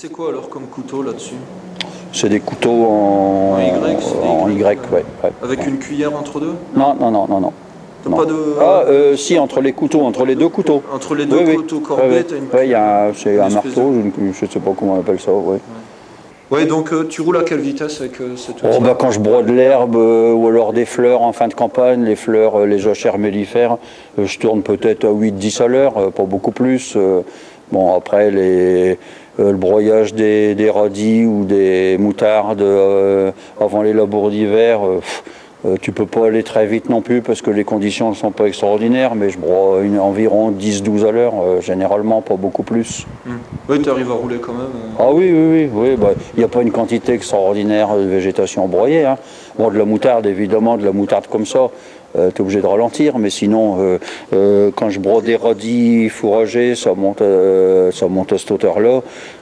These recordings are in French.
C'est quoi alors comme couteau là-dessus? C'est des couteaux en Y, c'est des en Y, Y, ouais. Avec une cuillère entre deux? Non. T'as Non. pas de... Si, entre les couteaux, entre les deux couteaux. Entre les deux Oui. couteaux corbés, t'as une Ouais, c'est une un espèce marteau, je ne sais pas comment on appelle ça, ouais. Ouais, donc tu roules à quelle vitesse avec cet outil? Quand je broie de l'herbe ou alors des fleurs en fin de campagne, les fleurs, les jachères mellifères, je tourne peut-être à 8-10 à l'heure, pas beaucoup plus. Bon, après, le broyage des radis ou des moutardes avant les labours d'hiver, tu peux pas aller très vite non plus parce que les conditions ne sont pas extraordinaires, mais je broie environ 10-12 à l'heure, généralement, pas beaucoup plus. Oui, tu arrives à rouler quand même. Ah oui, il n'y a pas une quantité extraordinaire de végétation broyée. Hein. Bon, de la moutarde, évidemment, de la moutarde comme ça, tu es obligé de ralentir, mais sinon, quand je broie des radis fourragés, ça monte à cette hauteur-là.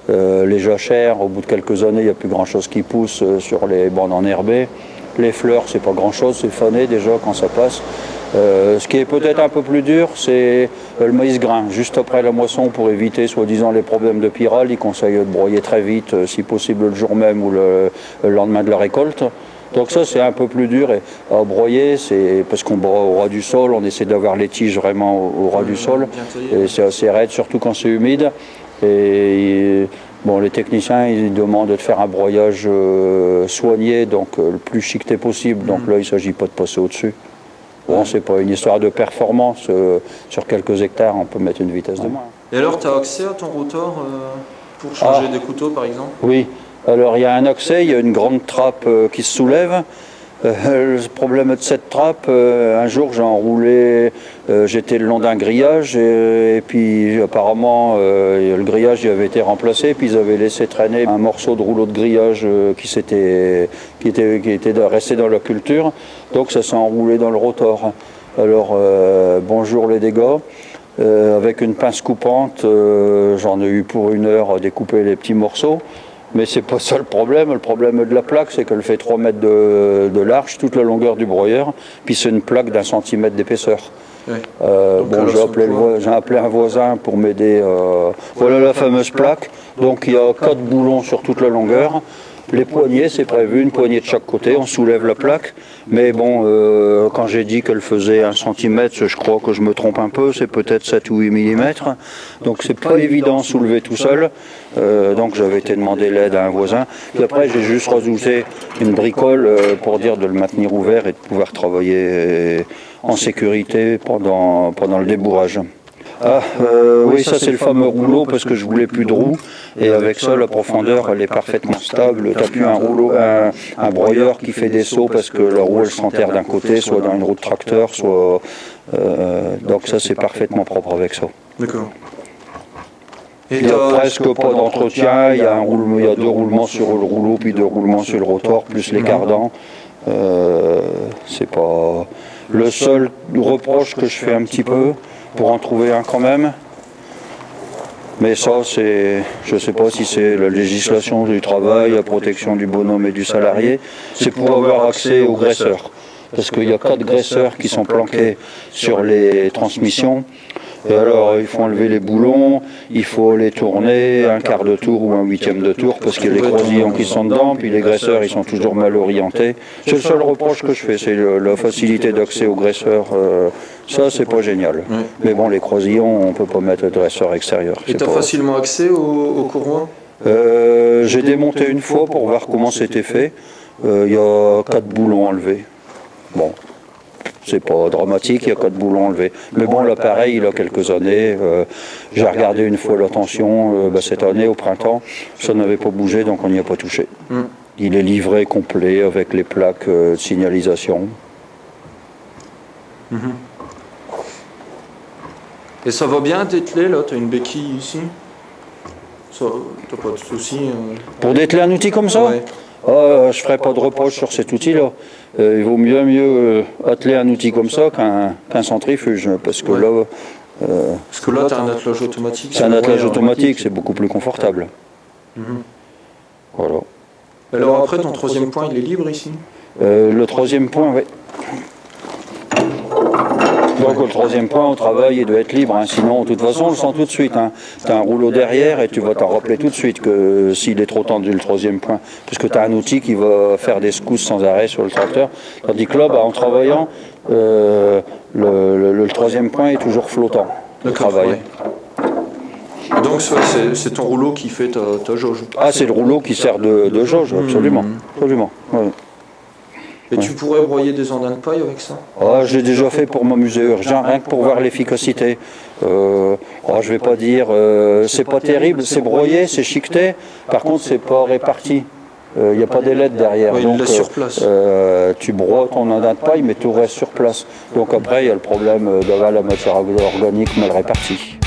Les jachères, au bout de quelques années, il n'y a plus grand-chose qui pousse sur les bandes enherbées. Les fleurs, c'est pas grand-chose, c'est fané déjà quand ça passe. Ce qui est peut-être un peu plus dur, c'est le maïs grain. Juste après la moisson, pour éviter soi-disant les problèmes de pyrale, ils conseillent de broyer très vite, si possible le jour même ou le lendemain de la récolte. Donc ça, c'est un peu plus dur à broyer, c'est parce qu'on broie au ras du sol, on essaie d'avoir les tiges vraiment au ras du sol. Et c'est assez raide, surtout quand c'est humide. Bon, les techniciens, ils demandent de faire un broyage soigné, donc le plus chiqueté possible. Donc là, il ne s'agit pas de passer au-dessus. Bon, c'est pas une histoire de performance. Sur quelques hectares, on peut mettre une vitesse de moins. Et alors, tu as accès à ton rotor pour changer des couteaux, par exemple? Oui. Alors, il y a un accès, il y a une grande trappe qui se soulève. Le problème de cette trappe, un jour j'ai enroulé, j'étais le long d'un grillage et puis apparemment le grillage avait été remplacé, puis ils avaient laissé traîner un morceau de rouleau de grillage qui était resté dans la culture, donc ça s'est enroulé dans le rotor. Alors bonjour les dégâts. Avec une pince coupante, j'en ai eu pour 1 heure à découper les petits morceaux. Mais c'est pas ça le problème. Le problème de la plaque, c'est qu'elle fait 3 mètres de large, toute la longueur du broyeur, puis c'est une plaque d'1 centimètre d'épaisseur. Oui. J'ai appelé un voisin pour m'aider. Voilà la fameuse plaque. Donc il y a 4 boulons sur toute la longueur. Les poignées, c'est prévu, une poignée de chaque côté, on soulève la plaque. Mais bon, quand j'ai dit qu'elle faisait 1 centimètre, je crois que je me trompe un peu, c'est peut-être 7 ou 8 millimètres. Donc c'est pas évident à soulever tout seul. Donc j'avais été demander l'aide à un voisin. Puis après, j'ai juste rajouté une bricole pour dire de le maintenir ouvert et de pouvoir travailler en sécurité pendant le débourrage. Oui, ça c'est le fameux rouleau parce que je voulais plus de roues et avec ça la profondeur elle est parfaitement stable. Tu n'as plus un broyeur qui fait des sauts parce que la roue elle s'enterre d'un côté, soit dans une roue de tracteur, soit donc ça c'est parfaitement propre avec ça. D'accord. Il n'y a presque pas d'entretien, il y a 2 roulements sur le rouleau puis 2 roulements sur le rotor plus les cardans. C'est pas le seul reproche que je fais un petit peu. Pour en trouver un quand même. Mais ça, je ne sais pas si c'est la législation du travail, la protection du bonhomme et du salarié, c'est pour avoir accès aux graisseurs. Parce qu'il y a 4 graisseurs qui sont planqués sur les transmissions. Et alors, il faut enlever les boulons, il faut les tourner, un quart de tour ou un 8e de tour, parce qu'il y a les croisillons qui sont dedans, puis les graisseurs, ils sont toujours mal orientés. C'est le seul reproche que je fais, c'est la facilité d'accès aux graisseurs. Ça, c'est pas génial. Oui. Mais bon, les croisillons, on peut pas mettre de graisseur extérieur. Et tu as facilement accès aux courroies? J'ai démonté une fois pour voir comment c'était fait. Il y a 4 boulons enlevés. Bon. C'est pas dramatique, il y a 4 boulons enlevés. Mais bon, l'appareil, il a quelques années. J'ai regardé une fois la tension cette année, au printemps. Ça n'avait pas bougé, donc on n'y a pas touché. Il est livré complet avec les plaques de signalisation. Et ça va bien dételer, là? Tu as une béquille ici? Tu n'as pas de soucis? Pour dételer un outil comme ça? Ouais. Je ne ferai pas de reproche sur cet outil-là. Il vaut mieux atteler un outil comme ça qu'un centrifuge, parce que là... parce que là, tu as un attelage automatique. C'est un attelage automatique, c'est beaucoup plus confortable. Voilà. Alors après, ton 3e point, il est libre ici? Le 3e point, oui. Donc le troisième point au travail, il doit être libre, hein. Sinon de toute façon on le sent tout de suite. Hein. Tu as un rouleau derrière et tu vas t'en rappeler tout de suite que s'il est trop tendu le troisième point. Parce que tu as un outil qui va faire des secousses sans arrêt sur le tracteur. Tandis que là, bah, en travaillant, le troisième point est toujours flottant. Le travail. Ouais. Donc c'est ton rouleau qui fait ta jauge. Ah, c'est le rouleau qui sert de jauge, absolument. Absolument. Ouais. Et tu pourrais broyer des andins de paille avec ça? Ah, j'ai déjà fait pour m'amuser, rien que pour voir l'efficacité. Je vais pas dire, c'est pas terrible, c'est broyé, c'est chiqueté, par contre c'est pas réparti. Il n'y a pas d'ailettes derrière. Oui, donc il laisse sur place. tu broies ton andin de paille, mais tout reste sur place. Donc après, il y a le problème d'avoir la matière organique mal répartie.